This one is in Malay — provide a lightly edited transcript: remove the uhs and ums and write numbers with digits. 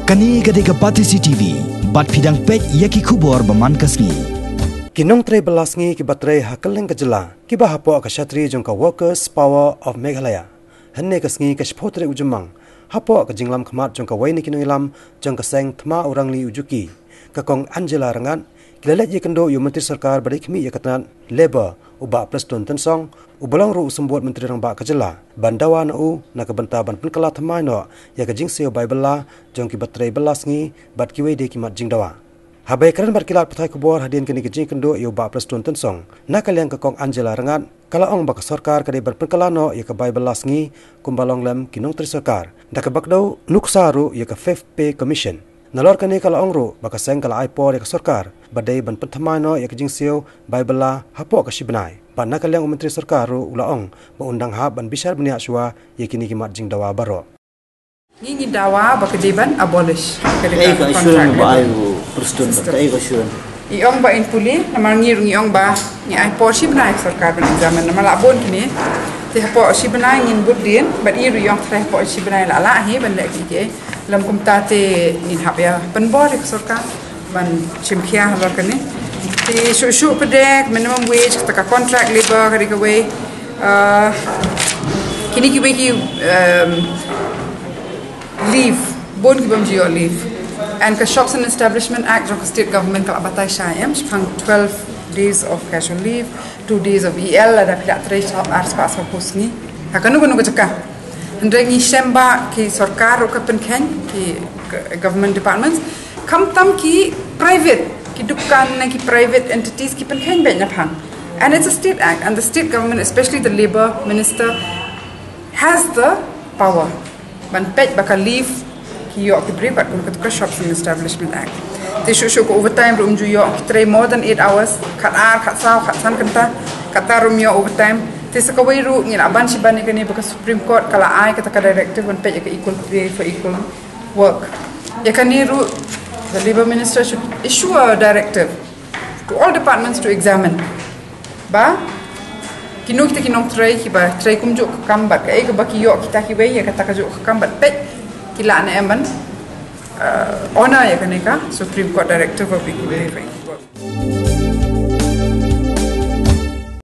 Kani gadega Patisi TV, bat pidang pej yaki kubor baman kasngi. Kinong tre belasngi ki batre hakeleng kejela, ki bahapo akashatri jongka Workers Power of Meghalaya. Henne kasngi kashpotre ujumang, hapo akajinglam khamat jongka waini kinong ilam jongka seng thma orang li ujuki. Kakong Angela Rangan, kilalet ye kendo yu Menteri Sarkar badai kemi ye katanan Labour uba Preston Tensong ubalong ru usumbuat Menteri Rangba kejela bandawa na u na kebenta ban penkala thamai no ya kajing seo Bible jongki batre belasngi bat kiwe de kimat jingdawa. Habai keren berkilat petai kubor hadian kini kejing kendo yu uba Preston Tensong na kaliang kakong Angela Rangan kalaong baka sarkar kadai berpenkala no ya ke Bible belasngi kumbalong lem kinong Menteri Sarkar da kebakdau nuksaru ya ke Fifth Pay Commission. Nalor kani kala ongru baka seng kala aipor ya ke sarkar badai ban penthamai no ya kejing seo Bible hapo ka shibnai panna kaliang Menteri Sarkar ru ulaong baundang hab ban bishar benia shwa ya kini kimat jing dawa baro ngi dawa baka deban abolish kadai ka shun ba ayu Preston kadai ka shun iong ba in puli namar ngi ong ba ni aipor shibnai sarkar ban zaman namala bon kini te hapo shibnai ngin budin bat iru yong tre hapo shibnai la la he ban lek ke lam kumta te in habya penbor ke sarkar ban chimkhia halor kani te shu pedek minimum wage taka contract labor kari ka we kini ki we ki leave bon ki bam jio leave and ka shops and establishment act jo state government ka abatai shayam phang 12 days of casual leave 2 days of EL ada pila tre shop ars pas posni hakanu kunu ka Ndengi shemba ki sarkar ro ka penken ki government departments kam tam ki private ki dukan na ki private entities ki penken be na phang and it's a state act and the state government especially the labor minister has the power ban pet baka leave ki yo ki brief at kun ka shops and establishment act they show ko overtime room ju yo ki tray more than 8 hours khat ar khat saw khat san kanta kata room yo overtime Tesa kawai ru ngin aban si bani kani baka Supreme Court kala ai kata ka directive on pay ka equal pay for equal work. Ya kani ru the Labour Minister should issue a directive to all departments to examine. Ba kinong tray ki ba tray kumjuk kambat ka ka baki yo kita ki we ya kata ka juk kambat pay kila na emban honor ya kani ka Supreme Court directive of equal pay.